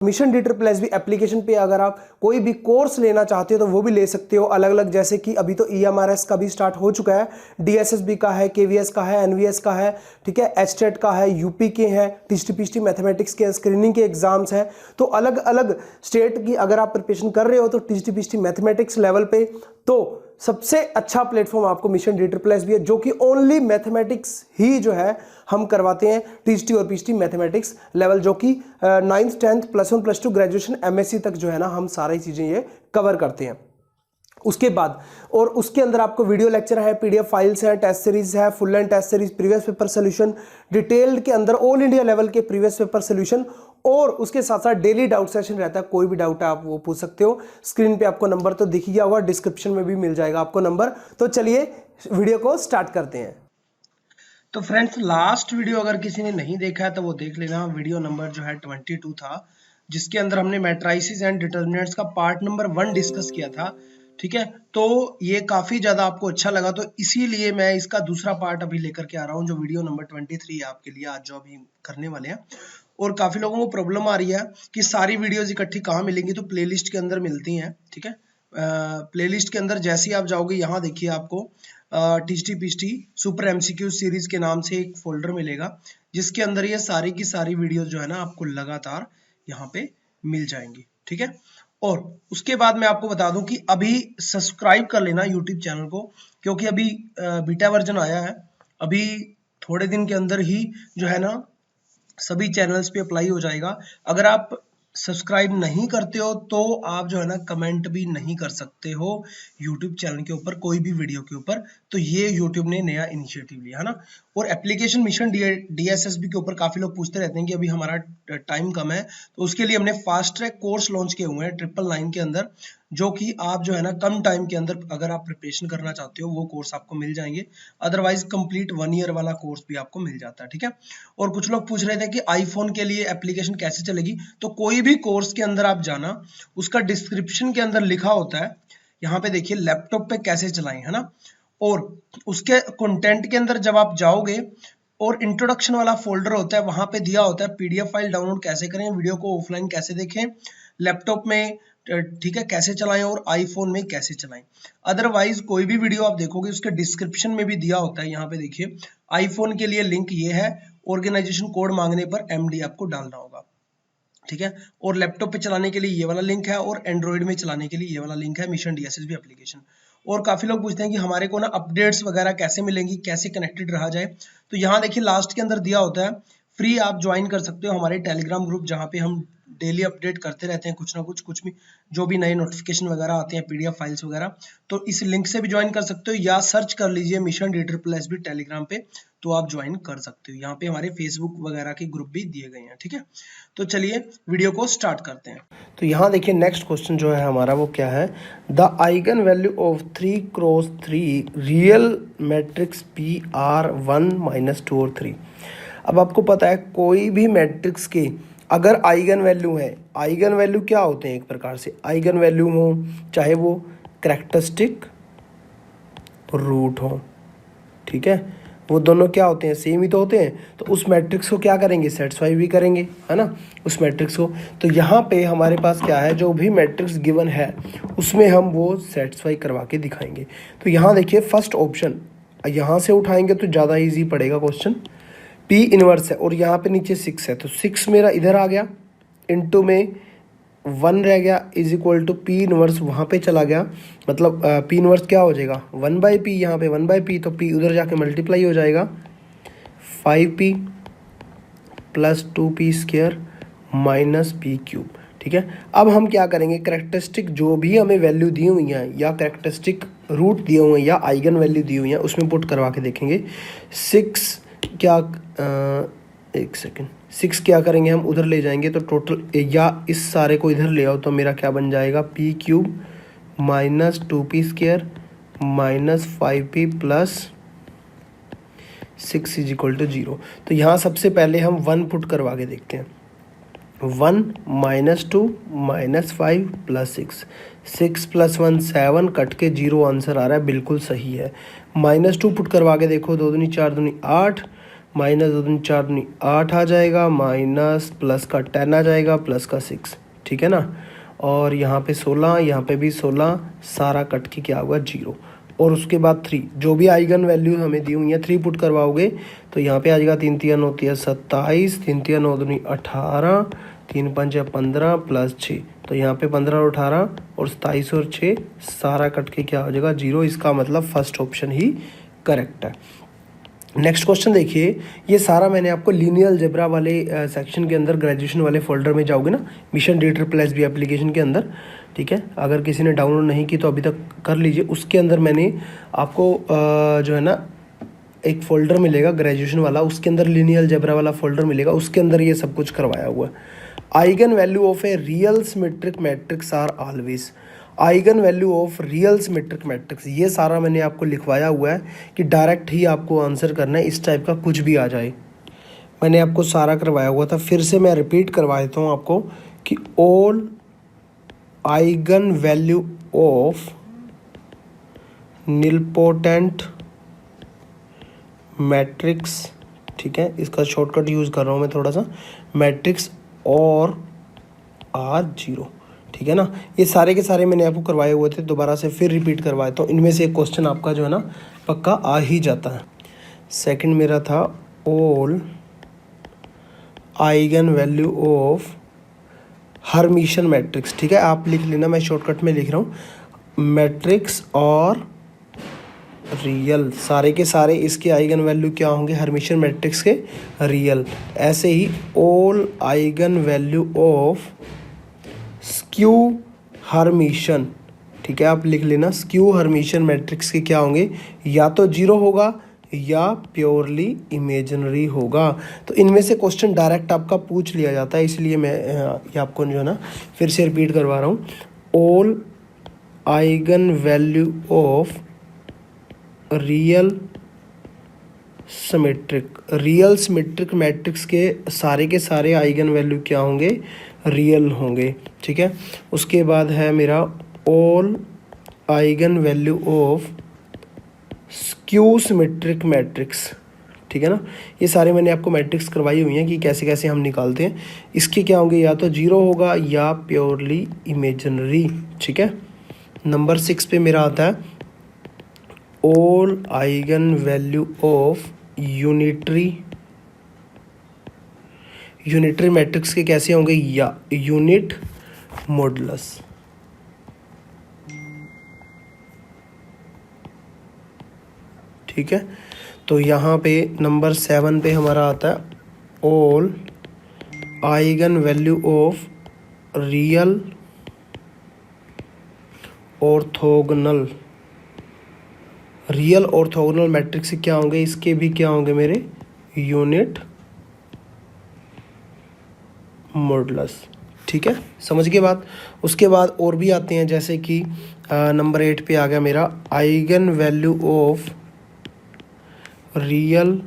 Mission D triple S B application पे अगर आप कोई भी कोर्स लेना चाहते हो तो वो भी ले सकते हो अलग अलग, जैसे कि अभी तो EMRS का भी स्टार्ट हो चुका है, DSSB का है, KVS का है, NVS का है, ठीक है, HTET का है, यूपी के हैं, TST मैथमेटिक्स के स्क्रीनिंग के एग्जाम्स हैं। तो अलग अलग स्टेट की अगर आप प्रिपरेशन कर रहे हो तो TST मैथमेटिक्स लेवल पे तो सबसे अच्छा प्लेटफॉर्म आपको mission D triple S B है, जो कि ओनली मैथमेटिक्स ही जो है हम करवाते हैं, TST और PST मैथमेटिक्स लेवल, जो कि 9th 10th +1 +2 ग्रेजुएशन MSc तक जो है ना हम सारी चीज़ें ये कवर करते हैं। उसके बाद और उसके अंदर आपको वीडियो लेक्चर है, PDF फाइल्स है, टेस्ट सीरीज है, full and test series, previous paper solution, detailed के अंदर ऑल इंडिया लेवल के प्रीवियस पेपर सोल्यूशन, और उसके साथ साथ डेली डाउट सेशन रहता है। कोई भी डाउट है आप वो पूछ सकते हो। स्क्रीन पे आपको नंबर तो दिख गया होगा, डिस्क्रिप्शन में भी मिल जाएगा आपको नंबर। तो चलिए वीडियो को स्टार्ट करते हैं। तो फ्रेंड्स, लास्ट वीडियो अगर किसी ने नहीं देखा है तो वो देख लेना। वीडियो नंबर जो है 22 था, जिसके अंदर हमने मैट्राइसिस एंड डिटर्मिनेंट्स का पार्ट नंबर 1 डिस्कस किया था। ठीक है, तो ये काफी ज्यादा आपको अच्छा लगा, तो इसीलिए मैं इसका दूसरा पार्ट अभी लेकर के आ रहा हूँ, जो वीडियो नंबर 23 है आपके लिए आज जो अभी करने वाले हैं। और काफी लोगों को प्रॉब्लम आ रही है कि सारी वीडियोज इकट्ठी कहाँ मिलेंगी, तो प्लेलिस्ट के अंदर मिलती हैं। ठीक है, प्लेलिस्ट के अंदर जैसे ही आप जाओगे, यहाँ देखिए आपको TST PST super MCQ series के नाम से एक फोल्डर मिलेगा, जिसके अंदर ये सारी की सारी वीडियोस जो है ना आपको लगातार यहाँ पे मिल जाएंगी। ठीक है, और उसके बाद मैं आपको बता दूं कि अभी सब्सक्राइब कर लेना YouTube चैनल को, क्योंकि अभी बीटा वर्जन आया है। अभी थोड़े दिन के अंदर ही जो है ना सभी चैनल्स पे अप्लाई हो जाएगा। अगर आप सब्सक्राइब नहीं करते हो तो आप जो है ना कमेंट भी नहीं कर सकते हो YouTube चैनल के ऊपर कोई भी वीडियो के ऊपर। तो ये YouTube ने नया इनिशिएटिव लिया है ना। और एप्लीकेशन मिशन DSSB के ऊपर काफी लोग पूछते रहते हैं कि अभी हमारा टाइम कम है, तो उसके लिए हमने फास्ट ट्रैक कोर्स लॉन्च किए हुए हैं 999 के अंदर, जो कि आप जो है ना कम टाइम के अंदर अगर आप प्रिपरेशन करना चाहते हो वो कोर्स आपको मिल जाएंगे। अदरवाइज कंप्लीट 1 ईयर वाला कोर्स भी आपको मिल जाता है। ठीक है, और कुछ लोग पूछ रहे थे कि आईफोन के लिए एप्लीकेशन कैसे चलेगी। तो कोई भी कोर्स के अंदर आप जाना, उसका डिस्क्रिप्शन के अंदर लिखा होता है, यहाँ पे देखिए लैपटॉप पे कैसे चलाएं, है ना। और उसके कंटेंट के अंदर जब आप जाओगे और इंट्रोडक्शन वाला फोल्डर होता है, वहां पे दिया होता है PDF फाइल डाउनलोड कैसे करें, वीडियो को ऑफलाइन कैसे देखें, लैपटॉप में ठीक है कैसे चलाएं, और आईफोन में कैसे चलाएं। अदरवाइज कोई भी वीडियो आप देखोगे उसके डिस्क्रिप्शन में भी दिया होता है। यहाँ पे देखिए आईफोन के लिए लिंक ये है, ऑर्गेनाइजेशन कोड मांगने पर MD आपको डालना होगा। ठीक है, और लैपटॉप पे चलाने के लिए ये वाला लिंक है, और एंड्रॉइड में चलाने के लिए ये वाला लिंक है, मिशन DSSB एप्लीकेशन। और काफी लोग पूछते हैं कि हमारे को ना अपडेट्स वगैरह कैसे मिलेंगी, कैसे कनेक्टेड रहा जाए। तो यहाँ देखिए लास्ट के अंदर दिया होता है, फ्री आप ज्वाइन कर सकते हो हमारे टेलीग्राम ग्रुप, जहाँ पे हम डेली अपडेट करते रहते हैं कुछ ना कुछ भी, जो भी नए नोटिफिकेशन वगैरह आते हैं, PDF फाइल्स वगैरह। तो इस लिंक से भी ज्वाइन कर सकते हो, या सर्च कर लीजिए मिशन DSSB टेलीग्राम पे, तो आप ज्वाइन कर सकते हो। यहाँ पे हमारे फेसबुक वगैरह के ग्रुप भी दिए गए हैं। ठीक है, तो चलिए वीडियो को स्टार्ट करते हैं। तो यहाँ देखिए नेक्स्ट क्वेश्चन जो है हमारा वो क्या है, the eigen value of 3x3 real matrix PR1 -2 और 3। अब आपको पता है कोई भी मैट्रिक्स के अगर आइगन वैल्यू है, आइगन वैल्यू क्या होते हैं, एक प्रकार से आइगन वैल्यू हो चाहे वो कैरेक्टरिस्टिक रूट हो, ठीक है, वो दोनों क्या होते हैं, सेम ही तो होते हैं। तो उस मैट्रिक्स को क्या करेंगे, सेटिस्फाई भी करेंगे, है ना, उस मैट्रिक्स को। तो यहाँ पे हमारे पास क्या है, जो भी मैट्रिक्स गिवन है उसमें हम वो सेटिस्फाई करवा के दिखाएंगे। तो यहाँ देखिए फर्स्ट ऑप्शन यहाँ से उठाएंगे तो ज़्यादा ईजी पड़ेगा क्वेश्चन। P इनवर्स है और यहाँ पे नीचे 6 है, तो 6 मेरा इधर आ गया, इनटू में 1 रह गया, is equal to P inverse वहाँ पे चला गया। मतलब P इनवर्स क्या हो जाएगा, 1/P, यहाँ पे 1/P, तो P उधर जाके मल्टीप्लाई हो जाएगा, 5P + 2P² -P³। ठीक है, अब हम क्या करेंगे, कैरेक्टरिस्टिक जो भी हमें वैल्यू दी हुई हैं, या कैरेक्टरिस्टिक रूट दिए हुए हैं, या आइगन वैल्यू दी हुई हैं, उसमें पुट करवा के देखेंगे। 6 क्या एक सेकेंड, 6 क्या करेंगे हम, उधर ले जाएंगे तो टोटल, या इस सारे को इधर ले आओ तो मेरा क्या बन जाएगा, P³ -2P² -5P + 6 = 0। तो यहाँ सबसे पहले हम 1 पुट करवा के देखते हैं। 1 -2 -5 + 6, 6 + 1 7, कट के 0 आंसर आ रहा है, बिल्कुल सही है। -2 पुट करवा के देखो, 2 दूनी 4 दूनी 8, माइनस 2 दूनी 4 दूनी 8 आ जाएगा, माइनस प्लस का 10 आ जाएगा, प्लस का 6, ठीक है ना। और यहाँ पे 16, यहाँ पे भी 16, सारा कट के क्या होगा 0। और उसके बाद 3, जो भी आइगन वैल्यू हमें दी हुई है 3 पुट करवाओगे तो यहाँ पे आ जाएगा 3 3 9 27, 3 3 9 दूनी 18, 3 5 15 प्लस 6, तो यहाँ पे 15 और 18 और 27 और 6 सारा कट के क्या हो जाएगा 0। इसका मतलब फर्स्ट ऑप्शन ही करेक्ट है। नेक्स्ट क्वेश्चन देखिए, ये सारा मैंने आपको लीनियर अलजेब्रा वाले सेक्शन के अंदर ग्रेजुएशन वाले फोल्डर में जाओगे ना, मिशन DSSB एप्लीकेशन के अंदर, ठीक है। अगर किसी ने डाउनलोड नहीं की तो अभी तक कर लीजिए। उसके अंदर मैंने आपको जो है ना एक फ़ोल्डर मिलेगा ग्रेजुएशन वाला, उसके अंदर लीनियर अलजेब्रा वाला फोल्डर मिलेगा, उसके अंदर ये सब कुछ करवाया हुआ है। Eigen value of a real symmetric matrix are always, eigen value of real symmetric matrix, ये सारा मैंने आपको लिखवाया हुआ है कि डायरेक्ट ही आपको आंसर करना है, इस टाइप का कुछ भी आ जाए। मैंने आपको सारा करवाया हुआ था, फिर से मैं रिपीट करवा देता हूँ आपको कि all eigen value of nilpotent matrix, ठीक है, इसका शॉर्टकट यूज़ कर रहा हूँ मैं थोड़ा सा, मैट्रिक्स और आर 0, ठीक है ना। ये सारे के सारे मैंने आपको करवाए हुए थे, दोबारा से फिर रिपीट करवाता हूँ। इनमें से एक क्वेश्चन आपका जो है ना पक्का आ ही जाता है। सेकंड मेरा था all eigen value of Hermitian matrix, ठीक है, आप लिख लेना, मैं शॉर्टकट में लिख रहा हूँ, मैट्रिक्स और रियल, सारे के सारे इसके आइगन वैल्यू क्या होंगे हर्मिशन मैट्रिक्स के रियल। ऐसे ही all eigen value of skew Hermitian, ठीक है, आप लिख लेना, स्क्यू हर्मिशन मैट्रिक्स के क्या होंगे, या तो 0 होगा या प्योरली इमेजिनरी होगा। तो इनमें से क्वेश्चन डायरेक्ट आपका पूछ लिया जाता है, इसलिए मैं ये आपको जो है ना फिर से रिपीट करवा रहा हूँ। All eigen value of real symmetric matrix के सारे आइगन वैल्यू क्या होंगे, रियल होंगे, ठीक है। उसके बाद है मेरा all eigen value of skew symmetric matrix, ठीक है ना। ये सारे मैंने आपको मैट्रिक्स करवाई हुई हैं कि कैसे कैसे हम निकालते हैं। इसके क्या होंगे, या तो 0 होगा या प्योरली इमेजिनरी, ठीक है। नंबर 6 पे मेरा आता है all eigen value of unitary matrix के कैसे होंगे, या यूनिट मॉडुलस, ठीक है। तो यहाँ पे नंबर 7 पे हमारा आता है all eigen value of real orthogonal matrix क्या होंगे, इसके भी क्या होंगे मेरे यूनिट मॉडुलस, ठीक है, समझ के बात। उसके बाद और भी आते हैं, जैसे कि नंबर 8 पे आ गया मेरा eigen value of real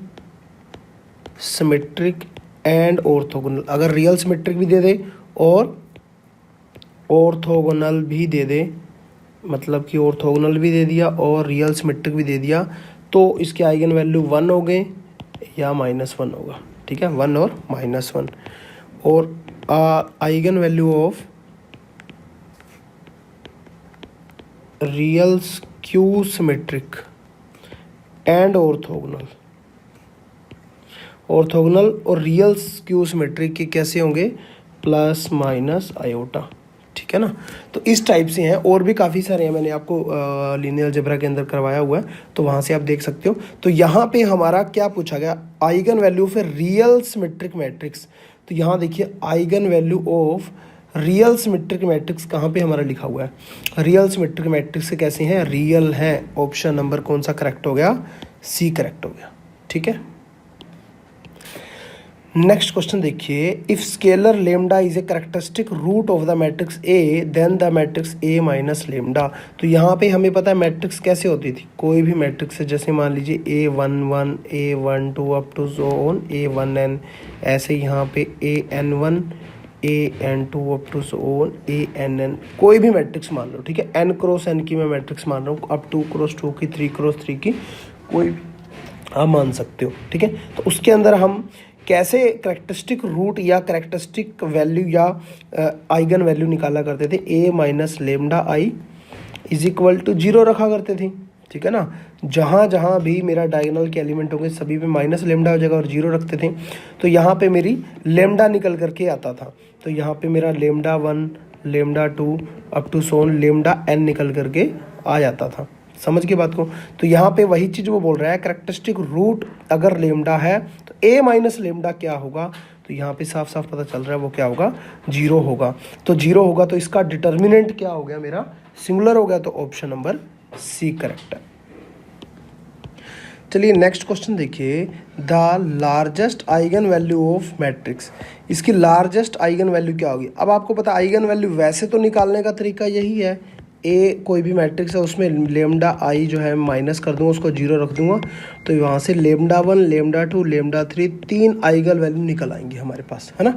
symmetric and orthogonal. अगर रियल सिमेट्रिक भी दे दे और ऑर्थोगोनल भी दे दे, मतलब कि ऑर्थोगोनल भी दे दिया और रियल सिमेट्रिक भी दे दिया, तो इसके आइगन वैल्यू 1 हो गए या -1 होगा, ठीक है, 1 और -1। और eigen value of real skew symmetric and orthogonal और रियल स्क्यू सिमेट्रिक के कैसे होंगे, ± आयोटा, ठीक है ना। तो इस टाइप से हैं, और भी काफ़ी सारे हैं, मैंने आपको लीनियर अलजेब्रा के अंदर करवाया हुआ है, तो वहाँ से आप देख सकते हो। तो यहाँ पे हमारा क्या पूछा गया, eigen value of real symmetric matrix. तो यहाँ देखिए eigen value of real symmetric matrix कहाँ पे हमारा लिखा हुआ है, रियल सिमेट्रिक मैट्रिक्स से कैसे हैं, रियल है। ऑप्शन नंबर कौन सा करेक्ट हो गया, सी करेक्ट हो गया, ठीक है। नेक्स्ट क्वेश्चन देखिए, if scalar lambda is a characteristic root of the matrix A then the matrix A minus lambda. तो यहाँ पे हमें पता है मैट्रिक्स कैसे होती थी, कोई भी मैट्रिक्स है, जैसे मान लीजिए A11 A12 up to so on A1n, ऐसे यहाँ पे AN1 AN2 up to so on ANN, कोई भी मैट्रिक्स मान लो, ठीक है, n क्रॉस n की मैं मैट्रिक्स मान रहा हूँ, अब 2 क्रॉस 2 की, 3 क्रॉस 3 की, कोई आप मान सकते हो, ठीक है। तो उसके अंदर हम कैसे करेक्टरिस्टिक रूट या करेक्टरिस्टिक वैल्यू या आइगन वैल्यू निकाला करते थे, A minus lambda I is equal to 0 रखा करते थे, ठीक है ना। जहाँ जहाँ भी मेरा डायगोनल के एलिमेंट होंगे सभी पे माइनस लेमडा हो जाएगा और 0 रखते थे। तो यहाँ पे मेरी लेमडा निकल करके आता था, तो यहाँ पे मेरा lambda 1 lambda 2 up to so on lambda n निकल करके आ जाता था। समझ के बात को। तो यहाँ पे वही चीज़ वो बोल रहा है, करेक्टरिस्टिक रूट अगर लेमडा है तो a माइनस लेमडा क्या होगा, तो यहाँ पे साफ साफ पता चल रहा है वो क्या होगा, 0 होगा। तो 0 होगा तो इसका डिटर्मिनेंट क्या हो गया, मेरा सिंगुलर हो गया। तो ऑप्शन नंबर सी करेक्ट है। चलिए नेक्स्ट क्वेश्चन देखिए, the largest eigen value of matrix. इसकी लार्जेस्ट आइगन वैल्यू क्या होगी। अब आपको पता आइगन वैल्यू वैसे तो निकालने का तरीका यही है, ए कोई भी मैट्रिक्स है उसमें लेमडा आई जो है माइनस कर दूंगा, उसको 0 रख दूंगा, तो वहाँ से लेमडा 1 लेमडा 2 लेमडा 3 तीन आइगन वैल्यू निकल आएंगी हमारे पास, है ना,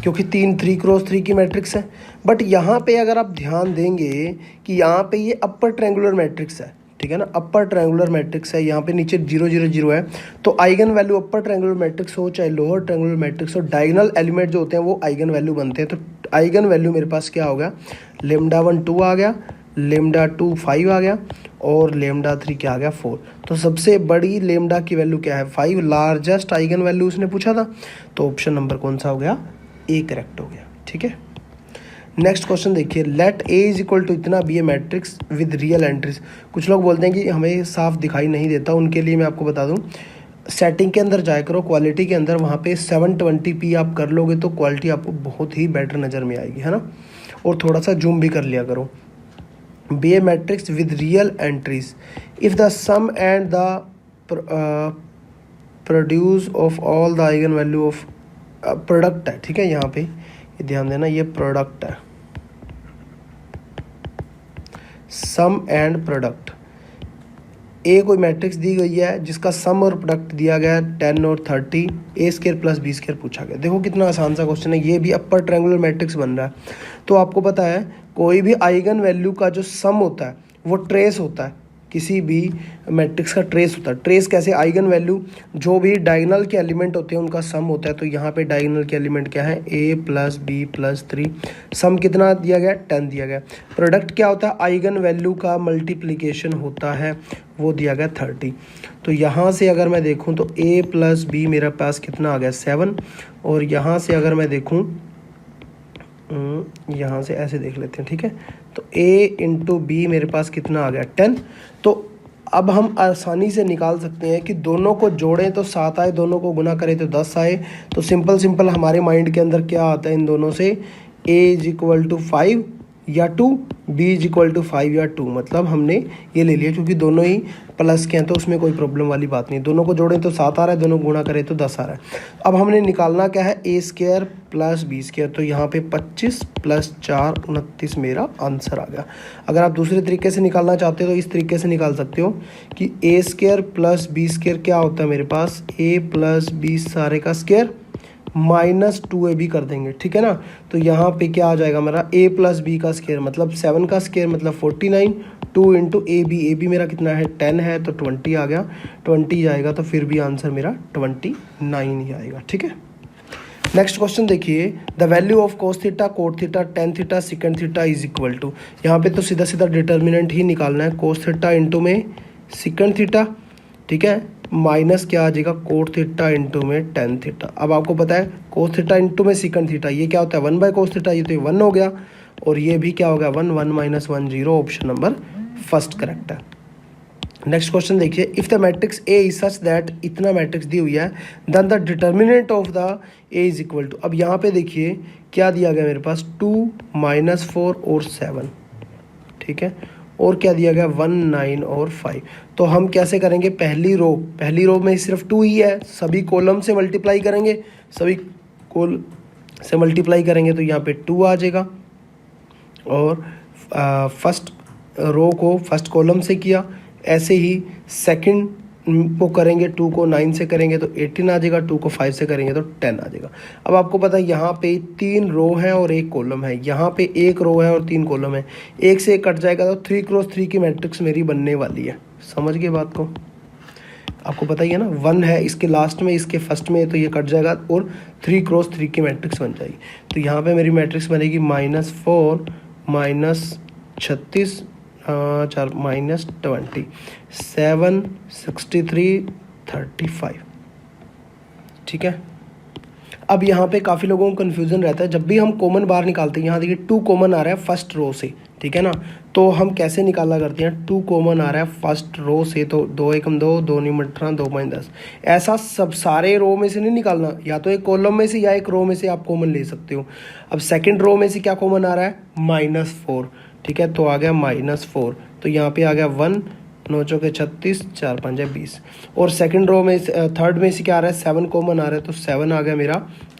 क्योंकि 3 क्रॉस 3 की मैट्रिक्स है। बट यहाँ पे अगर आप ध्यान देंगे कि यहाँ पे ये अपर ट्रायंगुलर मैट्रिक्स है, ठीक है ना, अपर ट्रायंगुलर मैट्रिक्स है, यहाँ पे नीचे 0 0 0 है। तो eigen value upper triangular matrix हो चाहे लोअर ट्रायंगुलर मैट्रिक्स हो, डायगोनल एलिमेंट जो होते हैं वो आइगन वैल्यू बनते हैं। तो आइगन वैल्यू मेरे पास क्या हो गया, लेमडा 1 2 आ गया, लेमडा 2 5 आ गया और लेमडा 3 क्या आ गया 4। तो सबसे बड़ी लेमडा की वैल्यू क्या है 5, लार्जेस्ट आइगन वैल्यू उसने पूछा था। तो ऑप्शन नंबर कौन सा हो गया, ए करेक्ट हो गया, ठीक है। नेक्स्ट क्वेश्चन देखिए, let A is equal to इतना be a matrix with real entries. कुछ लोग बोलते हैं कि हमें साफ दिखाई नहीं देता, उनके लिए मैं आपको बता दूं, सेटिंग के अंदर जाया करो, क्वालिटी के अंदर, वहाँ पे 720p आप कर लोगे तो क्वालिटी आपको बहुत ही बेटर नज़र में आएगी, है ना। और थोड़ा सा जूम भी कर लिया करो। B a matrix with real entries if the sum and the produce of all the eigen value of product है, ठीक है। यहाँ पे ध्यान देना, ये प्रोडक्ट है, सम एंड प्रोडक्ट। ए कोई मैट्रिक्स दी गई है जिसका सम और प्रोडक्ट दिया गया है 10 और 30, ए स्केयर प्लस बी स्केयर पूछा गया। देखो कितना आसान सा क्वेश्चन है, ये भी अपर ट्रायंगुलर मैट्रिक्स बन रहा है। तो आपको पता है कोई भी आइगन वैल्यू का जो सम होता है वो ट्रेस होता है, किसी भी मैट्रिक्स का ट्रेस होता है। ट्रेस कैसे, आइगन वैल्यू जो भी डायगोनल के एलिमेंट होते हैं उनका सम होता है। तो यहाँ पे डायगोनल के एलिमेंट क्या है, a प्लस बी प्लस 3, सम कितना दिया गया 10 दिया गया। प्रोडक्ट क्या होता है, आइगन वैल्यू का मल्टीप्लिकेशन होता है, वो दिया गया 30। तो यहाँ से अगर मैं देखूँ तो a प्लस बी मेरे पास कितना आ गया 7, और यहाँ से अगर मैं देखूँ, यहाँ से ऐसे देख लेते हैं, ठीक है। तो a इंटू बी मेरे पास कितना आ गया 10। तो अब हम आसानी से निकाल सकते हैं कि दोनों को जोड़ें तो 7 आए, दोनों को गुना करें तो 10 आए। तो सिंपल हमारे माइंड के अंदर क्या आता है इन दोनों से, a इज इक्वल टू 5 या 2, b इज इक्वल टू 5 या 2, मतलब हमने ये ले लिया क्योंकि दोनों ही प्लस के हैं तो उसमें कोई प्रॉब्लम वाली बात नहीं। दोनों को जोड़ें तो 7 आ रहा है, दोनों गुणा करें तो 10 आ रहा है। अब हमने निकालना क्या है, ए स्क्वायर प्लस बी स्क्वायर। तो यहाँ पे 25 प्लस 4 29 मेरा आंसर आ गया। अगर आप दूसरे तरीके से निकालना चाहते हो तो इस तरीके से निकाल सकते हो कि ए स्क्वायर प्लस बी स्क्वायर क्या होता है मेरे पास, a प्लस बी सारे का स्क्वायर माइनस 2ab कर देंगे, ठीक है ना। तो यहाँ पे क्या आ जाएगा मेरा, a प्लस बी का स्क्वायर मतलब 7 का स्क्वायर मतलब 49, 2 इंटू ए बी मेरा कितना है 10 है, तो 20 आ गया, 20 जाएगा तो फिर भी आंसर मेरा 29 ही आएगा, ठीक है। नेक्स्ट क्वेश्चन देखिए, the value of cos theta cot theta tan theta secant theta is equal to. यहाँ पे तो सीधा सीधा डिटर्मिनेंट ही निकालना है, कोस थीटा इंटू में सिकेंड थीटा, ठीक है, माइनस क्या आ जाएगा कोट थीटा इंटू में टेन थीटा। अब आपको पता है कोस थीटा इंटू में सिकेंड थीटा, ये क्या होता है 1 बाय कोस थीटा, ये तो 1 हो गया, और ये भी क्या हो गया 1 1 minus 1 0, option number first correct है। नेक्स्ट क्वेश्चन देखिए, if the matrix A is such that, इतना मैट्रिक्स दी हुई है, then the determinant of the A is equal to. अब यहाँ पे देखिए क्या दिया गया मेरे पास 2 -4 और 7, ठीक है, और क्या दिया गया 1 9 और 5। तो हम कैसे करेंगे, पहली रो में सिर्फ 2 ही है, सभी कॉलम से मल्टीप्लाई करेंगे, सभी कॉल से मल्टीप्लाई करेंगे तो यहाँ पे 2 आ जाएगा, और फर्स्ट रो को फर्स्ट कॉलम से किया, ऐसे ही सेकंड को करेंगे 2 को 9 से करेंगे तो 18 आ जाएगा, 2 को 5 से करेंगे तो 10 आ जाएगा। अब आपको पता है यहाँ पे 3 रो है और 1 कॉलम है, यहाँ पे 1 रो है और 3 कॉलम है, 1 से 1 कट जाएगा तो 3 क्रॉस 3 की मैट्रिक्स मेरी बनने वाली है। समझ गए बात को। आपको पता ही है ना, 1 है इसके लास्ट में, इसके फर्स्ट में, तो ये कट जाएगा और 3 क्रॉस 3 की मैट्रिक्स बन जाएगी। तो यहाँ पे मेरी मैट्रिक्स बनेगी -4 -36 4 -20 7 63 35। ठीक है। अब यहाँ पे काफ़ी लोगों को कन्फ्यूज़न रहता है, जब भी हम कॉमन बाहर निकालते हैं, यहाँ देखिए 2 कॉमन आ रहा है फर्स्ट रो से, ठीक है ना, तो हम कैसे निकाला करते हैं, 2 कॉमन आ रहा है फर्स्ट रो से, तो 2 एकम 2, 2 नीम 18, 2 - 10, ऐसा सब सारे रो में से नहीं निकालना, या तो एक कॉलम में से या एक रो में से आप कॉमन ले सकते हो। अब सेकेंड रो में से क्या कॉमन आ रहा है, -4, ठीक है, तो आ गया -4, तो यहाँ पे आ गया 1, 9 चौके 36, 4 5 20। और सेकंड रो में थर्ड में से क्या आ रहा है, 7 कॉमन आ रहा है, तो 7 आ गया मेरा,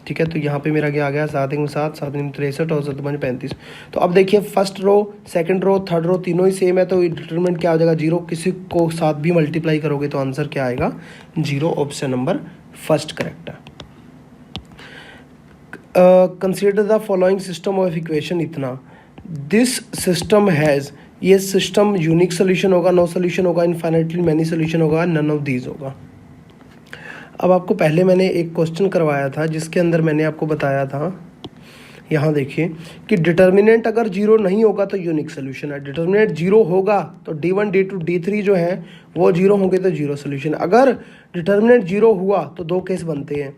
ठीक है। तो यहाँ पे मेरा क्या आ गया, 7 × 7 7 × 63 और 7 × 35। तो अब देखिए first row, second row, third row तीनों ही सेम है, तो डिटरमिनेंट क्या हो जाएगा, 0। किसी को साथ भी मल्टीप्लाई करोगे तो आंसर क्या आएगा, 0। ऑप्शन नंबर फर्स्ट करेक्ट है। Consider the following system of equation इतना, दिस सिस्टम हैज़, ये सिस्टम यूनिक सोल्यूशन होगा, नो सोल्यूशन होगा, इनफाइनाइटली मैनी सोल्यूशन होगा, नन ऑफ दीज होगा। अब आपको पहले मैंने एक क्वेश्चन करवाया था जिसके अंदर मैंने आपको बताया था, यहाँ देखिए कि डिटर्मिनेंट अगर 0 नहीं होगा तो यूनिक सोल्यूशन है, डिटर्मिनेंट 0 होगा तो D1 D2 D3 जो है वो 0 होंगे तो 0 सोल्यूशन। अगर डिटर्मिनेंट 0 हुआ तो 2 केस बनते हैं,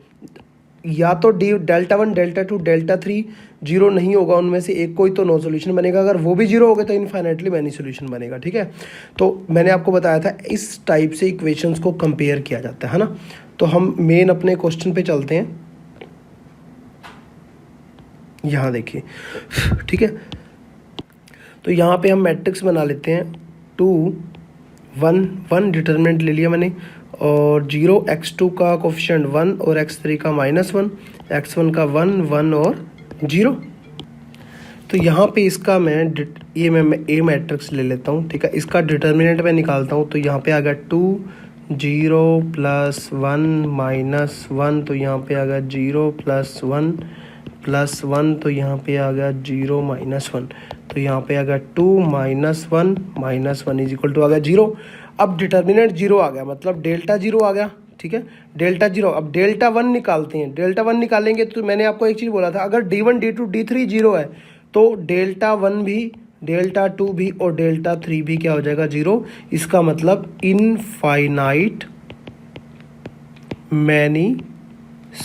या तो Δ1 Δ2 Δ3 0 नहीं होगा, उनमें से एक कोई तो नो सोल्यूशन बनेगा, अगर वो भी 0 हो गए तो इनफाइनाइटली मैनी सोल्यूशन बनेगा, ठीक है। तो मैंने आपको बताया था इस टाइप से इक्वेशंस को कंपेयर किया जाता है ना। तो हम मेन अपने क्वेश्चन पे चलते हैं, यहाँ देखिए, ठीक है। तो यहाँ पे हम मैट्रिक्स बना लेते हैं, 2 1 1 डिटर्मिनेंट ले लिया मैंने, और 0 x2 का कोफिशिएंट 1 और x3 का -1, x1 का 1 1 और 0। तो यहाँ पे इसका मैं ए मैट्रिक्स ले लेता हूँ, ठीक है। इसका डिटर्मिनेंट मैं निकालता हूँ, तो यहाँ पे आ गया 2 0 + 1 -1, तो यहाँ पे आ गया 0 + 1 + 1, तो यहाँ पे आ गया 0 -1, तो यहाँ पे आ गया 2 - 1 -1 = आ गया 0। अब डिटर्मिनेंट 0 आ गया, मतलब डेल्टा 0 आ गया, ठीक है, डेल्टा 0। अब Δ1 निकालते हैं, Δ1 निकालेंगे तो मैंने आपको एक चीज़ बोला था, अगर D1 D2 D3 0 है तो Δ1 भी, Δ2 भी और Δ3 भी क्या हो जाएगा, 0। इसका मतलब इनफाइनाइट मैनी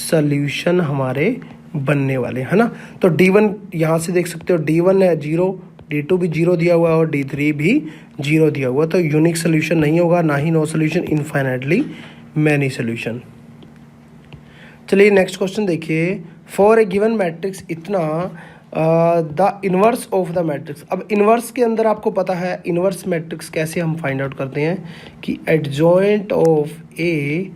सॉल्यूशन हमारे बनने वाले, है ना। तो D1 यहाँ से देख सकते हो, D1 है 0, D2 भी 0 दिया हुआ है और D3 भी 0 दिया हुआ, तो यूनिक सोल्यूशन नहीं होगा, ना ही no solution, infinitely many solution. चलिए नेक्स्ट क्वेश्चन देखिए, फॉर ए गिवन मैट्रिक्स इतना the inverse of the matrix. अब इन्वर्स के अंदर आपको पता है इन्वर्स मैट्रिक्स कैसे हम फाइंड आउट करते हैं कि एडजॉइंट ऑफ ए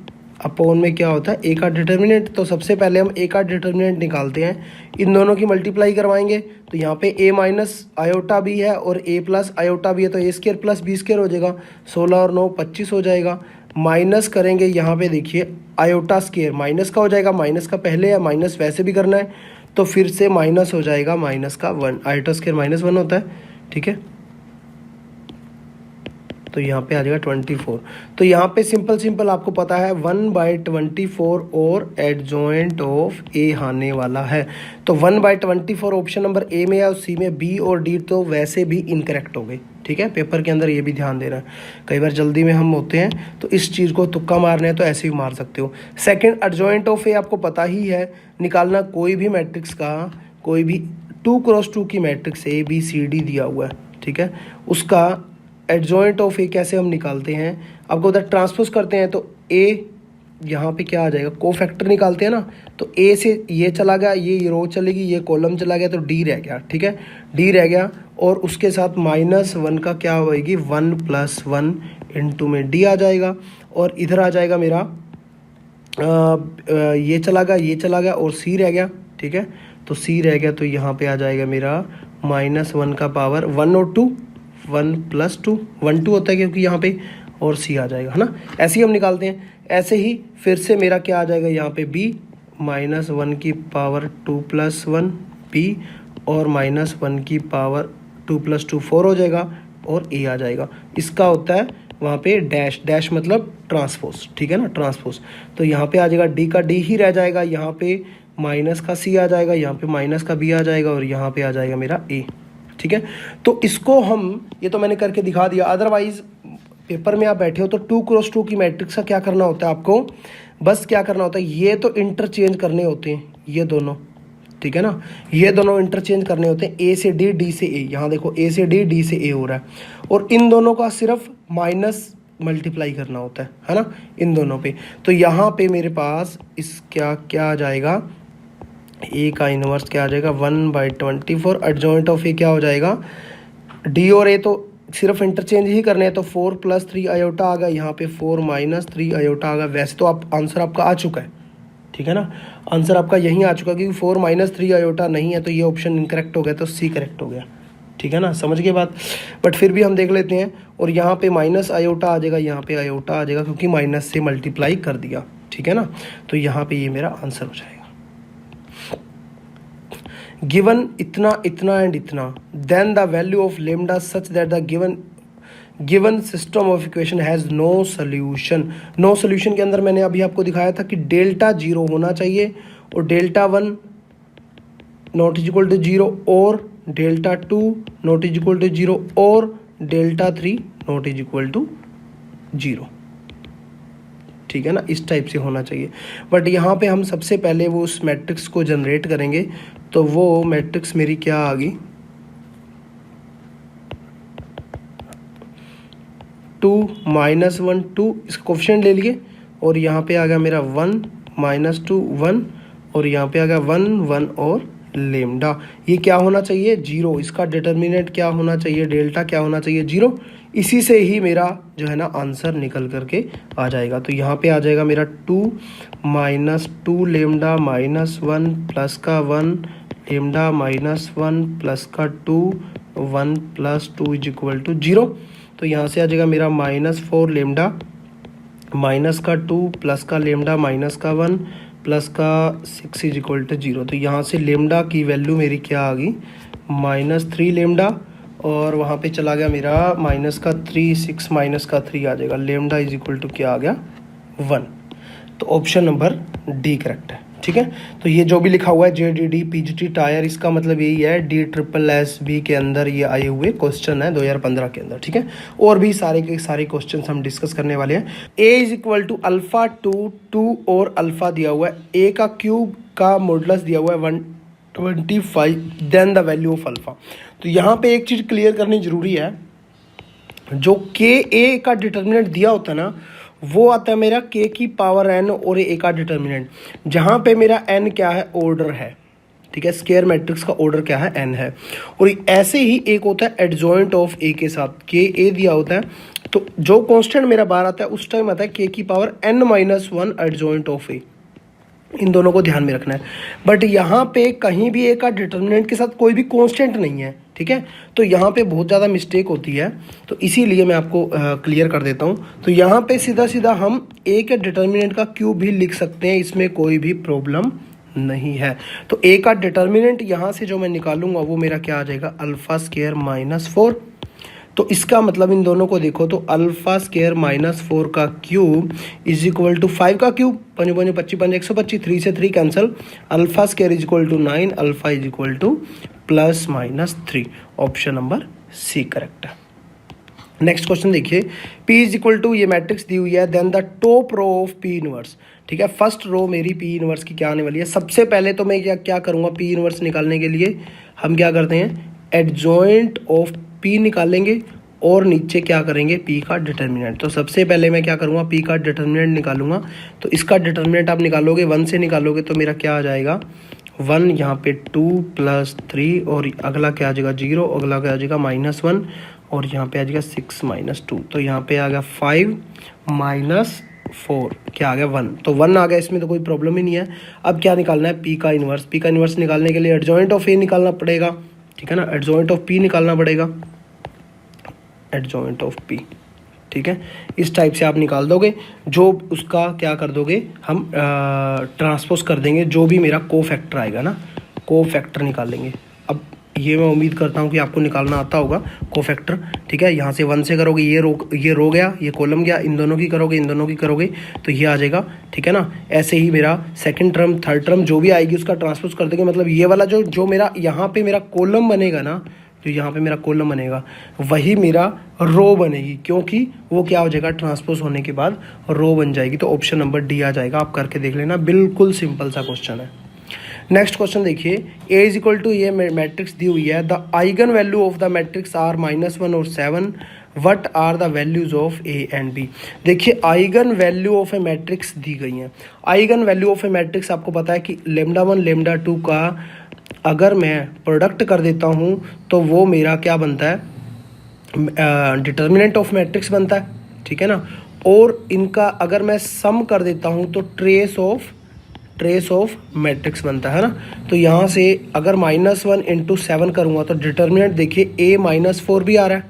अपॉन में क्या होता है, ए का डिटर्मिनेंट। तो सबसे पहले हम ए का डिटर्मिनेंट निकालते हैं, इन दोनों की मल्टीप्लाई करवाएंगे, तो यहाँ पे a माइनस आयोटा भी है और a प्लस आयोटा भी है, तो a² + b² हो जाएगा, 16 और 9 25 हो जाएगा। माइनस करेंगे, यहाँ पे देखिए आयोटा स्क्वायर माइनस का हो जाएगा, माइनस का पहले है, माइनस वैसे भी करना है, तो फिर से माइनस हो जाएगा, माइनस का 1, आयोटा स्क्वायर -1 होता है, ठीक है। तो यहाँ पे आ जाएगा 24। तो यहाँ पे सिंपल आपको पता है 1/24 और एडजॉइंट ऑफ ए आने वाला है, तो 1/24 ऑप्शन नंबर ए में है और सी में बी और डी तो वैसे भी इनकरेक्ट हो गए, ठीक है। पेपर के अंदर ये भी ध्यान देना है, कई बार जल्दी में हम होते हैं तो इस चीज़ को तुक्का मारने हैं तो ऐसे भी मार सकते हो। सेकेंड, एडजॉइंट ऑफ ए आपको पता ही है निकालना, कोई भी मैट्रिक्स का, कोई भी 2x2 की मैट्रिक्स ABCD दिया हुआ है, ठीक है, उसका एडजॉइंट ऑफ ए कैसे हम निकालते हैं, आपको उधर ट्रांसपोज करते हैं, तो ए यहाँ पे क्या आ जाएगा, कोफैक्टर निकालते हैं ना, तो ए से ये चला गया, ये रो चलेगी, ये कॉलम चला गया, तो डी रह गया, ठीक है, डी रह गया, और उसके साथ -1 का क्या होएगी, 1 + 1 इंटू में डी आ जाएगा, और इधर आ जाएगा मेरा ये चला गया, ये चला गया, और सी रह गया, ठीक है, तो सी रह गया, तो यहाँ पे आ जाएगा मेरा -1 का पावर 1 और 2, 1 + 2 1 2 होता है क्योंकि यहाँ पे, और सी आ जाएगा, है ना। ऐसे ही हम निकालते हैं। ऐसे ही फिर से मेरा क्या आ जाएगा यहाँ पे b, -1 की पावर 2 + 1 b, और -1 की पावर 2 + 2 4 हो जाएगा, और a आ जाएगा। इसका होता है वहाँ पे डैश, डैश मतलब ट्रांसपोज, ठीक है ना, ट्रांसपोज। तो यहाँ पे आ जाएगा डी का डी ही रह जाएगा, यहाँ पे माइनस का सी आ जाएगा, यहाँ पे माइनस का बी आ जाएगा और यहाँ पे आ जाएगा मेरा ए, ठीक है। तो इसको हम, ये तो मैंने करके दिखा दिया। अदरवाइज पेपर में आप बैठे हो तो 2x2 की मैट्रिक्स का क्या करना होता है आपको, बस क्या करना होता है, ये तो इंटरचेंज करने होते हैं ये दोनों, ठीक है ना, ये दोनों इंटरचेंज करने होते हैं, ए से डी, डी से ए। यहाँ देखो ए से डी, डी से ए हो रहा है, और इन दोनों का सिर्फ माइनस मल्टीप्लाई करना होता है ना, इन दोनों पे। तो यहाँ पे मेरे पास इस क्या आ जाएगा, ए का इनवर्स क्या आ जाएगा 1/24। एडजॉइंट ऑफ ए क्या हो जाएगा, डी और ए तो सिर्फ इंटरचेंज ही करने हैं, तो 4 + 3 आयोटा आ गया, यहाँ पे 4 - 3 आयोटा आ गया। वैसे तो आप आंसर आपका आ चुका है, ठीक है ना, आंसर आपका यहीं आ चुका, क्योंकि 4 - 3 आयोटा नहीं है, तो ये ऑप्शन इनकरेक्ट हो गया, तो सी करेक्ट हो गया, ठीक है ना, समझ गए बात। बट फिर भी हम देख लेते हैं, और यहाँ पे माइनस आयोटा आ जाएगा, यहाँ पे आयोटा आ जाएगा, क्योंकि माइनस से मल्टीप्लाई कर दिया, ठीक है ना। तो यहाँ पे ये मेरा आंसर हो जाएगा। गिवन इतना, इतना एंड इतना, then the value of lambda such that the given system of equation has no solution. No solution के अंदर मैंने अभी आपको दिखाया था कि डेल्टा 0 होना चाहिए, और delta 1 not is equal to 0, और delta 2 not is equal to 0, और delta 3 not is equal to 0, ठीक है ना, इस टाइप से होना चाहिए। बट यहाँ पे हम सबसे पहले वो उस मैट्रिक्स को जनरेट करेंगे, तो वो मैट्रिक्स मेरी क्या आ गई, 2 - 1 2, इसका कोफिशिएंट ले लिए, और यहाँ पे आ गया मेरा 1 - 2 1, और यहाँ पे आ गया 1 1 और लेमडा। ये क्या होना चाहिए 0, इसका डिटर्मिनेंट क्या होना चाहिए, डेल्टा क्या होना चाहिए 0। इसी से ही मेरा जो है ना आंसर निकल करके आ जाएगा। तो यहाँ पे आ जाएगा मेरा 2 - 2 लेमडा -1 प्लस का 1 लेमडा -1 प्लस का 2 1 + 2 इज इक्वल टू 0। तो यहाँ से आ जाएगा मेरा -4 लेमडा माइनस का 2 प्लस का लेमडा माइनस का 1 प्लस का 6 इज इक्वल टू 0। तो यहाँ से लेमडा की वैल्यू मेरी क्या आ गई -3 लेमडा, और वहाँ पे चला गया मेरा -3 6 -3 आ जाएगा, लेमडा इज इक्वल टू क्या आ गया 1। तो ऑप्शन नंबर डी करेक्ट है, ठीक है। तो ये जो भी लिखा हुआ है JDD PGT टायर, इसका मतलब यही है DSSB के अंदर ये आए हुए क्वेश्चन है 2015 के अंदर, ठीक है। और भी सारे के सारे क्वेश्चन हम डिस्कस करने वाले हैं। A is equal to alpha 2 और अल्फा दिया हुआ है, A का क्यूब का मॉडुलस दिया हुआ है 125, then the value of alpha. तो यहाँ पे एक चीज़ क्लियर करनी जरूरी है, जो KA का डिटर्मिनेंट दिया होता है ना, वो आता है मेरा k की पावर n और a का डिटर्मिनेंट, जहाँ पे मेरा n क्या है ऑर्डर है, ठीक है, स्क्वायर मैट्रिक्स का ऑर्डर क्या है n है। और ऐसे ही एक होता है एडजॉइंट ऑफ a के साथ, k a दिया होता है, तो जो कांस्टेंट मेरा बाहर आता है उस टाइम आता है k की power n - 1 adjoint of a। इन दोनों को ध्यान में रखना है। बट यहाँ पे कहीं भी a का डिटर्मिनेंट के साथ कोई भी कांस्टेंट नहीं है, ठीक है, तो यहाँ पे बहुत ज़्यादा मिस्टेक होती है, तो इसीलिए मैं आपको क्लियर कर देता हूँ। तो यहाँ पे सीधा सीधा हम a के डिटर्मिनेंट का क्यूब भी लिख सकते हैं, इसमें कोई भी प्रॉब्लम नहीं है। तो a का डिटर्मिनेंट यहाँ से जो मैं निकालूंगा वो मेरा क्या आ जाएगा अल्फा स्क्वायर -4। तो इसका मतलब इन दोनों को देखो तो अल्फा स्क्वायर -4 का क्यूब इज इक्वल टू 5 का क्यूब, 5 5 25 5 125, 3 से 3 cancel, alpha square is equal to 9, alpha is equal to +-3। Option number C correct है। नेक्स्ट क्वेश्चन देखिए, P इज इक्वल टू, ये मैट्रिक्स दी हुई है, then the top row of P inverse, ठीक है। फर्स्ट रो मेरी P इनवर्स की क्या आने वाली है। सबसे पहले तो मैं क्या करूँगा, P इनवर्स निकालने के लिए हम क्या करते हैं एडजॉइंट ऑफ P निकालेंगे, और नीचे क्या करेंगे P का डिटर्मिनेंट। तो सबसे पहले मैं क्या करूँगा P का डिटर्मिनेंट निकालूंगा। तो इसका डिटर्मिनेंट आप निकालोगे 1 से निकालोगे तो मेरा क्या आ जाएगा 1, यहाँ पे 2 + 3, और अगला क्या आ जाएगा 0, अगला क्या आ जाएगा -1, और यहाँ पे आ जाएगा 6 - 2। तो यहाँ पे आ गया 5 - 4 क्या आ गया 1। तो 1 आ गया, इसमें तो कोई प्रॉब्लम ही नहीं है। अब क्या निकालना है P का इन्वर्स। P का इन्वर्स निकालने के लिए एडजॉइंट ऑफ A निकालना पड़ेगा, ठीक है ना, एडजॉइंट ऑफ P निकालना पड़ेगा, एडजॉइंट ऑफ P, ठीक है। इस टाइप से आप निकाल दोगे, जो उसका क्या कर दोगे हम ट्रांसपोज कर देंगे, जो भी मेरा को फैक्टर आएगा ना, को फैक्टर निकालेंगे। अब ये मैं उम्मीद करता हूँ कि आपको निकालना आता होगा कोफैक्टर, ठीक है। यहाँ से 1 से करोगे ये रो गया, ये कॉलम गया, इन दोनों की करोगे तो ये आ जाएगा, ठीक है ना। ऐसे ही मेरा सेकंड टर्म थर्ड टर्म जो भी आएगी उसका ट्रांसपोज कर देंगे, मतलब ये वाला जो मेरा यहाँ पे मेरा कॉलम बनेगा ना, जो यहाँ पे मेरा कॉलम बनेगा वही मेरा रो बनेगी, क्योंकि वो क्या हो जाएगा, ट्रांसपोज होने के बाद रो बन जाएगी। तो ऑप्शन नंबर डी आ जाएगा, आप करके देख लेना, बिल्कुल सिंपल सा क्वेश्चन है। नेक्स्ट क्वेश्चन देखिए, ए इज इक्वल टू ये मैट्रिक्स दी हुई है, the eigen value of the matrix are -1 और 7, what are the values of A and B. देखिए eigen value of a matrix दी गई है। Eigen value of a matrix आपको पता है कि λ1 λ2 का अगर मैं प्रोडक्ट कर देता हूँ तो वो मेरा क्या बनता है, डिटर्मिनेंट ऑफ मैट्रिक्स बनता है, ठीक है ना। और इनका अगर मैं सम कर देता हूँ तो ट्रेस ऑफ मैट्रिक्स बनता है ना। तो यहाँ से अगर -1 × 7 करूँगा तो डिटर्मिनेंट देखिए A-4 भी आ रहा है,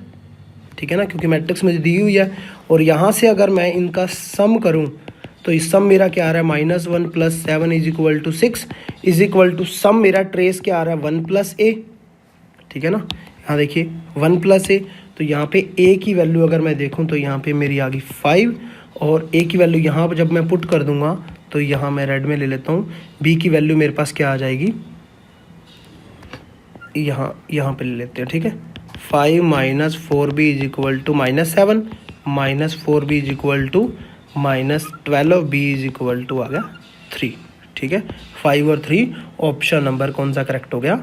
ठीक है ना, क्योंकि मैट्रिक्स मुझे दी हुई है। और यहाँ से अगर मैं इनका सम करूँ तो इस सम मेरा क्या आ रहा है, -1 + 7 = 6 = सम मेरा ट्रेस क्या आ रहा है, 1 + a, ठीक है ना। यहाँ देखिए 1 + a, तो यहाँ पे a की वैल्यू अगर मैं देखूँ तो यहाँ पे मेरी आ गई 5, और a की वैल्यू यहाँ पर जब मैं पुट कर दूंगा तो यहाँ मैं रेड में ले लेता हूँ, b की वैल्यू मेरे पास क्या आ जाएगी, यहाँ पे ले लेते हैं, ठीक है। 5 - 4b = -7, -4b = -12, b = आ गया 3, ठीक है। 5 और 3 ऑप्शन नंबर कौन सा करेक्ट हो गया,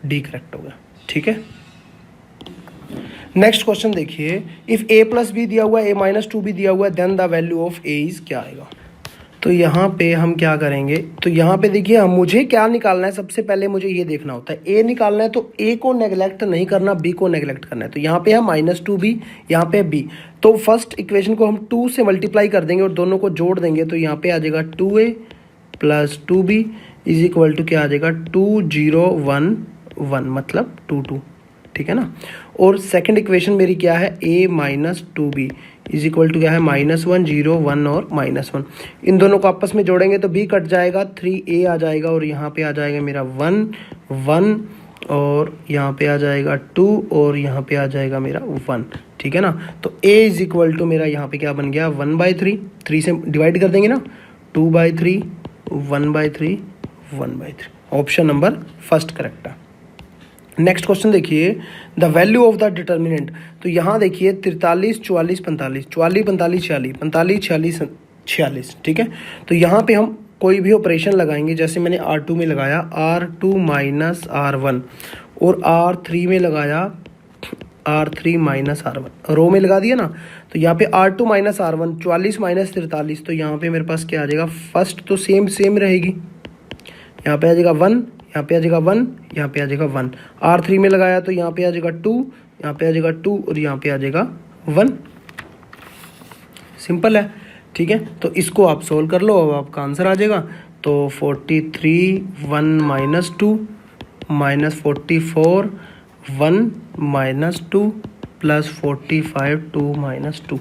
डी करेक्ट हो गया, ठीक है। नेक्स्ट क्वेश्चन देखिए, इफ a + b दिया हुआ है, a - 2 भी दिया हुआ है, then the value of a is क्या आएगा। तो यहाँ पे हम क्या करेंगे, तो यहाँ पे देखिए मुझे क्या निकालना है, सबसे पहले मुझे ये देखना होता है, a निकालना है तो a को नेगलेक्ट नहीं करना, b को नेगलेक्ट करना है। तो यहाँ पे है -2b, यहाँ पे b, तो फर्स्ट इक्वेशन को हम 2 से मल्टीप्लाई कर देंगे और दोनों को जोड़ देंगे, तो यहाँ पे आ जाएगा 2a + 2b = क्या आ जाएगा, 2 0 1 1, मतलब 2 2, ठीक है ना। और सेकंड इक्वेशन मेरी क्या है, a - 2b = क्या है, -1 0 1 और -1। इन दोनों को आपस में जोड़ेंगे तो b कट जाएगा, 3a आ जाएगा, और यहाँ पे आ जाएगा मेरा 1 1, और यहाँ पे आ जाएगा 2, और यहाँ पे आ जाएगा मेरा 1, ठीक है ना। तो a = मेरा यहाँ पे क्या बन गया, 1/3, 3 से डिवाइड कर देंगे ना, 2/3 1/3 1/3, ऑप्शन नंबर फर्स्ट करेक्ट है। नेक्स्ट क्वेश्चन देखिए, the value of the determinant. तो यहाँ देखिए 43 44 45, 44 45 46, 45 46 46, ठीक है। तो यहाँ पे हम कोई भी ऑपरेशन लगाएंगे, जैसे मैंने R2 में लगाया R2 - R1, और R3 में लगाया R3 - R1, रो में लगा दिया ना। तो यहाँ पे R2 - R1 44 - 43, तो यहाँ पे मेरे पास क्या आ जाएगा, फर्स्ट तो सेम रहेगी, यहाँ पे आ जाएगा 1, यहाँ पे आ जाएगा 1, यहाँ पे आ जाएगा 1। R3 में लगाया तो यहाँ पे आ जाएगा 2, यहाँ पे आ जाएगा 2, और यहाँ पे आ जाएगा 1। सिंपल है, ठीक है। तो इसको आप सोल्व कर लो, अब आपका आंसर आ जाएगा। तो 43 1 - 2 -44 1 - 2 + 45 2 - 2,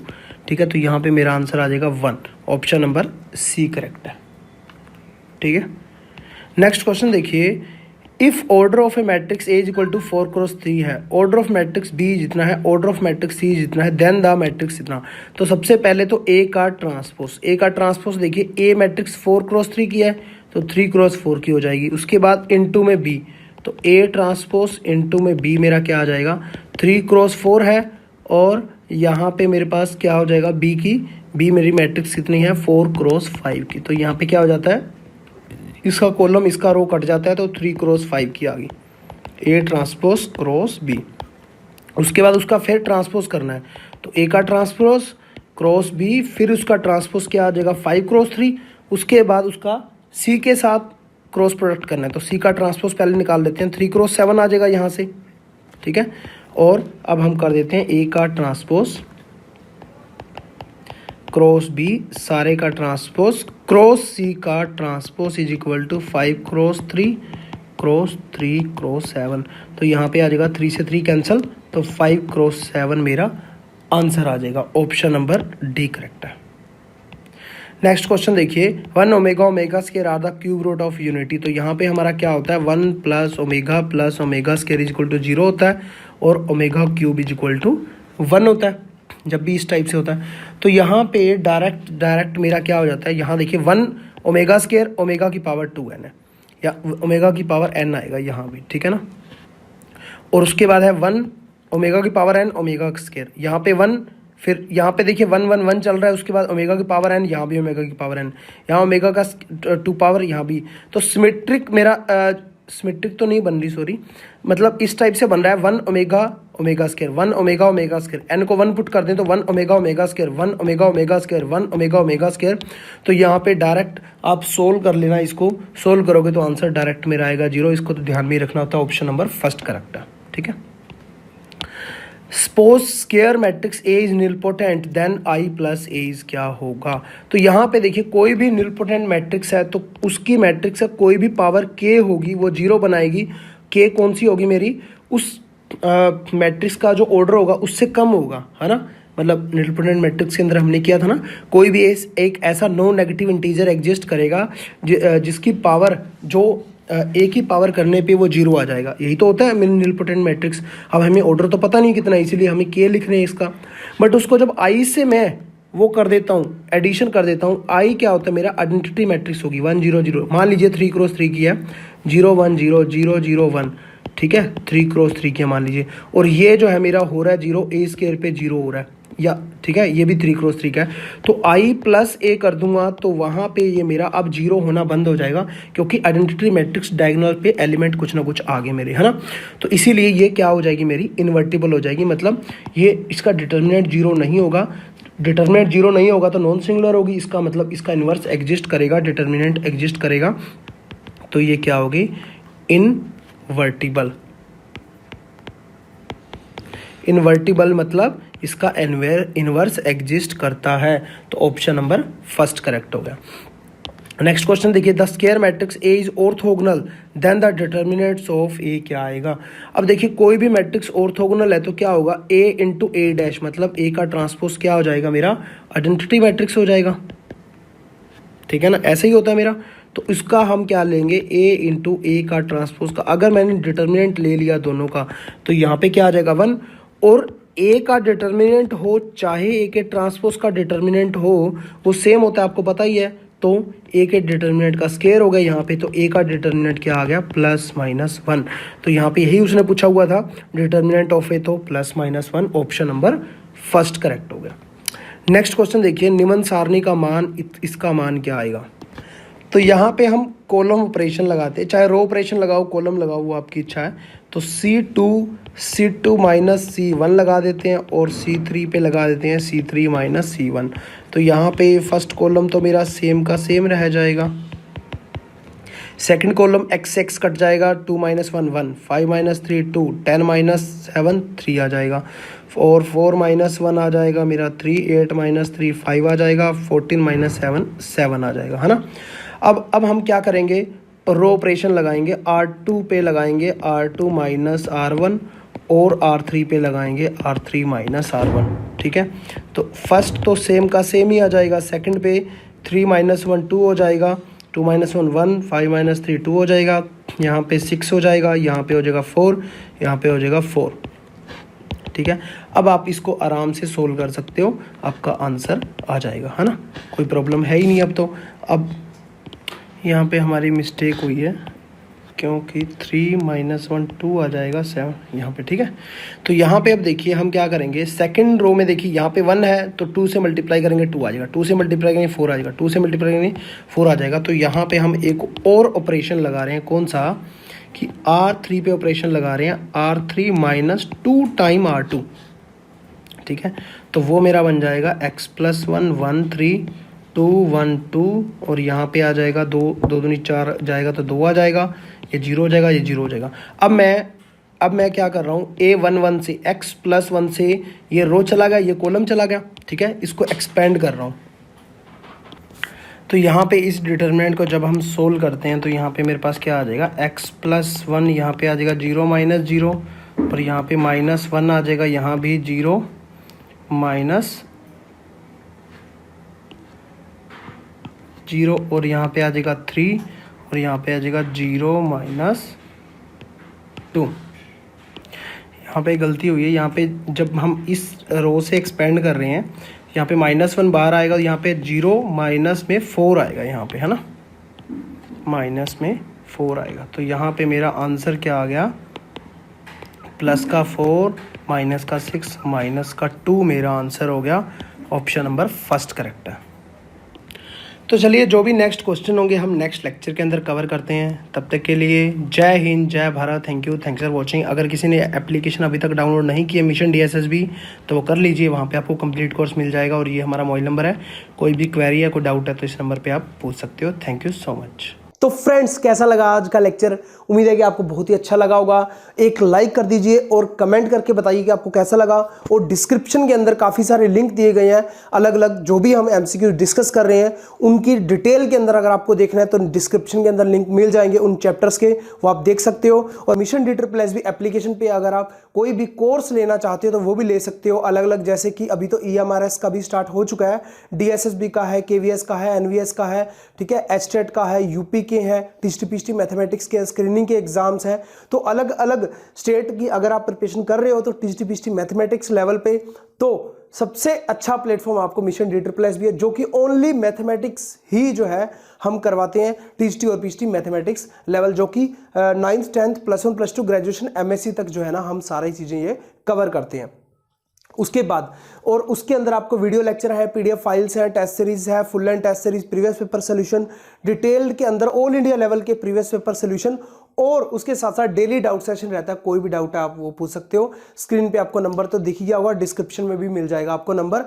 ठीक है। तो यहाँ पे मेरा आंसर आ जाएगा 1, ऑप्शन नंबर सी करेक्ट है, ठीक है। नेक्स्ट क्वेश्चन देखिए, if order of a matrix A = 4 × 3 है, ऑर्डर ऑफ मैट्रिक्स B जितना है, ऑर्डर ऑफ मैट्रिक्स C जितना है, देन द मैट्रिक्स इतना। तो सबसे पहले तो A का ट्रांसपोज देखिए, A मैट्रिक्स 4 × 3 की है तो 3 × 4 की हो जाएगी। उसके बाद इनटू में B, तो A ट्रांसपोज इनटू में B मेरा क्या आ जाएगा, 3 × 4 है, और यहाँ पे मेरे पास क्या हो जाएगा, B मेरी मैट्रिक्स कितनी है, 4 × 5 की। तो यहाँ पे क्या हो जाता है, इसका कॉलम इसका रो कट जाता है, तो 3 × 5 की आ गई, A ट्रांसपोज क्रॉस B। उसके बाद उसका फिर ट्रांसपोज करना है, तो A का ट्रांसपोज क्रॉस B, फिर उसका ट्रांसपोज क्या आ जाएगा, 5 × 3। उसके बाद उसका C के साथ क्रॉस प्रोडक्ट करना है, तो C का ट्रांसपोज पहले निकाल देते हैं, 3 × 7 आ जाएगा यहाँ से, ठीक है। और अब हम कर देते हैं A का ट्रांसपोज क्रॉस B, सारे का ट्रांसपोज क्रॉस C का ट्रांसपोज = 5 × 3 क्रॉस 3 × 7। तो यहाँ पे आ जाएगा 3 से 3 कैंसिल, तो 5 × 7 मेरा आंसर आ जाएगा, ऑप्शन नंबर डी करेक्ट है। नेक्स्ट क्वेश्चन देखिए, 1 omega omega square are the cube root of unity. तो यहाँ पे हमारा क्या होता है, 1 plus omega square is equal to 0 होता है और omega cube is equal to 1 होता है जब भी इस टाइप से होता है। तो यहाँ पे डायरेक्ट मेरा क्या हो जाता है, यहाँ देखिए 1 ओमेगा स्केयर ओमेगा की पावर 2n है या ओमेगा की पावर n आएगा यहाँ भी, ठीक है ना। और उसके बाद है 1 ओमेगा की पावर n ओमेगा स्केयर, यहाँ पे 1, फिर यहाँ पे देखिए 1 1 1 चल रहा है, उसके बाद ओमेगा की पावर n, यहाँ भी ओमेगा की पावर n, यहाँ ओमेगा का 2 पावर यहाँ भी। तो सिमेट्रिक मेरा सिमेट्रिक तो नहीं बन रही, सॉरी, मतलब इस टाइप से बन रहा है 1 omega omega square, 1 omega omega square, n को 1 पुट कर दें तो 1 omega omega square, 1 omega omega square, 1 omega omega square. तो यहाँ पे डायरेक्ट आप सोल्व कर लेना, इसको सोल्व करोगे तो आंसर डायरेक्ट मेरा आएगा 0। इसको तो ध्यान में ही रखना होता है, ऑप्शन नंबर फर्स्ट करेक्ट है, ठीक है। Suppose square matrix A is nilpotent then I plus A is क्या होगा। तो यहाँ पे देखिए कोई भी निलपोटेंट मैट्रिक्स है तो उसकी मैट्रिक्स का कोई भी पावर के होगी वो 0 बनाएगी। के कौन सी होगी मेरी, उस मैट्रिक्स का जो ऑर्डर होगा उससे कम होगा, है ना। मतलब निलपोटेंट मैट्रिक्स के अंदर हमने किया था ना, कोई भी एक ऐसा नो नेगेटिव इंटीजर एग्जिस्ट करेगा जिसकी पावर जो ए की पावर करने पे वो 0 आ जाएगा। यही तो होता है निलपोटेंट मैट्रिक्स। अब हमें ऑर्डर तो पता नहीं कितना, इसीलिए हमें के लिख रहे हैं इसका, बट उसको जब आई से मैं वो कर देता हूँ, एडिशन कर देता हूँ, आई क्या होता है मेरा आइडेंटिटी मैट्रिक्स होगी 1 0 0। मान लीजिए 3 क्रॉस 3 की है, 0 1 0 0 0 1, ठीक है, 3 क्रॉस 3 की मान लीजिए, और ये जो है मेरा हो रहा है 0 ए स्केयर पे 0 हो रहा है, या ठीक है ये भी 3 क्रॉस 3 का है। तो आई प्लस ए कर दूंगा तो वहाँ पे ये मेरा अब 0 होना बंद हो जाएगा, क्योंकि आइडेंटिटी मैट्रिक्स डायगोनल पे एलिमेंट कुछ ना कुछ आगे मेरे, है ना। तो इसीलिए ये क्या हो जाएगी मेरी, इन्वर्टिबल हो जाएगी, मतलब ये इसका डिटर्मिनेंट 0 नहीं होगा। डिटर्मिनेंट 0 नहीं होगा तो नॉन सिंगुलर होगी, इसका मतलब इसका इन्वर्स एग्जिस्ट करेगा, डिटर्मिनेंट एग्जिस्ट करेगा, तो ये क्या होगी, इनवर्टिबल। इनवर्टिबल मतलब इसका इनवर्स एग्जिस्ट करता है, तो ऑप्शन नंबर फर्स्ट करेक्ट हो गया। नेक्स्ट क्वेश्चन देखिए, the square matrix A is orthogonal then the determinants of A क्या आएगा। अब देखिए कोई भी मैट्रिक्स ऑर्थोगोनल है तो क्या होगा, ए इंटू ए डैश, मतलब ए का ट्रांसपोज क्या हो जाएगा मेरा, आइडेंटिटी मैट्रिक्स हो जाएगा, ठीक है ना, ऐसे ही होता है मेरा। तो इसका हम क्या लेंगे, ए इंटू ए का ट्रांसपोज का, अगर मैंने डिटर्मिनेंट ले लिया दोनों का तो यहाँ पे क्या आ जाएगा 1, और ए का डिटर्मिनेंट हो चाहे ए के ट्रांसपोज का डिटर्मिनेंट हो वो सेम होता है, आपको पता ही है। तो ए के डिटर्मिनेंट का स्केयर हो गया यहाँ पे, तो ए का डिटर्मिनेंट क्या आ गया, +-1। तो यहाँ पे यही उसने पूछा हुआ था, डिटर्मिनेंट ऑफ ए, तो +-1, ऑप्शन नंबर फर्स्ट करेक्ट हो गया। नेक्स्ट क्वेश्चन देखिए, निम्न सारणी का मान, इसका मान क्या आएगा। तो यहाँ पे हम कॉलम ऑपरेशन लगाते हैं, चाहे रो ऑपरेशन लगाओ कॉलम लगाओ वो आपकी इच्छा है। तो C2 माइनस C1 लगा देते हैं और C3 पे लगा देते हैं C3 माइनस C1। तो यहाँ पे फर्स्ट कॉलम तो मेरा सेम का सेम रह जाएगा, सेकंड कॉलम x कट जाएगा, 2 - 1 1, 5 - 3 2, 10 - 7 3 आ जाएगा, और 4 - 1 आ जाएगा मेरा 3, 8 - 3 5 आ जाएगा, 14 - 7 7 आ जाएगा, है ना। अब हम क्या करेंगे, रो ऑपरेशन लगाएंगे, R2 पे लगाएंगे R2 माइनस R1 और R3 पे लगाएंगे R3 माइनस R1, ठीक है। तो फर्स्ट तो सेम का सेम ही आ जाएगा, सेकंड पे 3 - 1 2 हो जाएगा, 2 - 1 1, 5 - 3 2 हो जाएगा, यहाँ पे 6 हो जाएगा, यहाँ पे हो जाएगा 4, यहाँ पे हो जाएगा 4, ठीक है। अब आप इसको आराम से सोल्व कर सकते हो, आपका आंसर आ जाएगा, है ना, कोई प्रॉब्लम है ही नहीं अब तो। अब यहाँ पे हमारी मिस्टेक हुई है, क्योंकि 3 - 1 2 आ जाएगा 7 यहाँ पे, ठीक है। तो यहाँ पे अब देखिए हम क्या करेंगे, सेकंड रो में देखिए यहाँ पे 1 है तो 2 से मल्टीप्लाई करेंगे 2 आ जाएगा, 2 से मल्टीप्लाई करेंगे 4 आ जाएगा, 2 से मल्टीप्लाई करेंगे 4 आ जाएगा। तो यहाँ पे हम एक और ऑपरेशन लगा रहे हैं, कौन सा, कि R3 पे ऑपरेशन लगा रहे हैं, R3 माइनस 2 टाइम R2, ठीक है। तो वो मेरा बन जाएगा x + 1 1 3 2 1 2, और यहाँ पे आ जाएगा 2 2 दूनी 4 जाएगा तो 2 आ जाएगा, ये 0 हो जाएगा, ये 0 हो जाएगा। अब मैं क्या कर रहा हूँ, A1 1 से x + 1 से ये रो चला गया, ये कॉलम चला गया, ठीक है, इसको एक्सपेंड कर रहा हूँ। तो यहाँ पे इस डिटर्मिनेंट को जब हम सोल्व करते हैं तो यहाँ पे मेरे पास क्या आ जाएगा, x + 1 यहाँ पे आ जाएगा 0 - 0, और यहाँ पे -1 आ जाएगा, यहाँ भी 0 - 0 और यहाँ पे आ जाएगा 3 और यहाँ पे आ जाएगा 0 - 2। यहाँ पे गलती हुई है, यहाँ पे जब हम इस रो से एक्सपेंड कर रहे हैं यहाँ पे -1 बाहर आएगा, यहाँ पे 0 माइनस में 4 आएगा, यहाँ पे है ना, माइनस में 4 आएगा। तो यहाँ पे मेरा आंसर क्या आ गया, प्लस का 4 माइनस का 6 माइनस का 2 मेरा आंसर हो गया। ऑप्शन नंबर फर्स्ट करेक्ट है। तो चलिए जो भी नेक्स्ट क्वेश्चन होंगे हम नेक्स्ट लेक्चर के अंदर कवर करते हैं। तब तक के लिए जय हिंद, जय Bharat, thank you, thanks for watching. अगर किसी ने एप्लीकेशन अभी तक डाउनलोड नहीं किया मिशन DSSB तो वो कर लीजिए, वहाँ पे आपको कंप्लीट कोर्स मिल जाएगा। और ये हमारा मोबाइल नंबर है, कोई भी क्वेरी या कोई डाउट है तो इस नंबर पर आप पूछ सकते हो। Thank you so much. तो फ्रेंड्स कैसा लगा आज का लेक्चर? उम्मीद है कि आपको बहुत ही अच्छा लगा होगा। एक लाइक कर दीजिए और कमेंट करके बताइए कि आपको कैसा लगा। और डिस्क्रिप्शन के अंदर काफ़ी सारे लिंक दिए गए हैं अलग अलग, जो भी हम MCQ डिस्कस कर रहे हैं उनकी डिटेल के अंदर अगर आपको देखना है तो डिस्क्रिप्शन के अंदर लिंक मिल जाएंगे उन चैप्टर्स के, वो आप देख सकते हो। और मिशन DSSB एप्लीकेशन पे अगर आप कोई भी कोर्स लेना चाहते हो तो वो भी ले सकते हो अलग अलग, जैसे कि अभी तो EMRS का भी स्टार्ट हो चुका है, DSSB का है, KVS का है, NVS का है, ठीक है, HTET का है, UP के हैं, TST मैथमेटिक्स के स्क्रीनिंग के एग्जाम्स हैं। तो अलग अलग स्टेट की अगर आप प्रिपरेशन कर रहे हो तो TST मैथमेटिक्स लेवल पे तो सबसे अच्छा प्लेटफॉर्म आपको मिशन DSSB है, जो कि ओनली मैथमेटिक्स ही जो है हम करवाते हैं, TST और PST मैथमेटिक्स लेवल, जो कि 9th 10th +1 +2 ग्रेजुएशन MSc तक जो है ना हम सारी चीज़ें ये कवर करते हैं। उसके बाद और उसके अंदर आपको वीडियो लेक्चर है, PDF फाइल्स है, टेस्ट सीरीज है, full and test series, previous paper solution, detailed के अंदर ऑल इंडिया लेवल के प्रीवियस पेपर सोल्यूशन, और उसके साथ साथ डेली डाउट सेशन रहता है। कोई भी डाउट है आप वो पूछ सकते हो। स्क्रीन पे आपको नंबर तो दिख ही गया होगा, डिस्क्रिप्शन में भी मिल जाएगा आपको नंबर।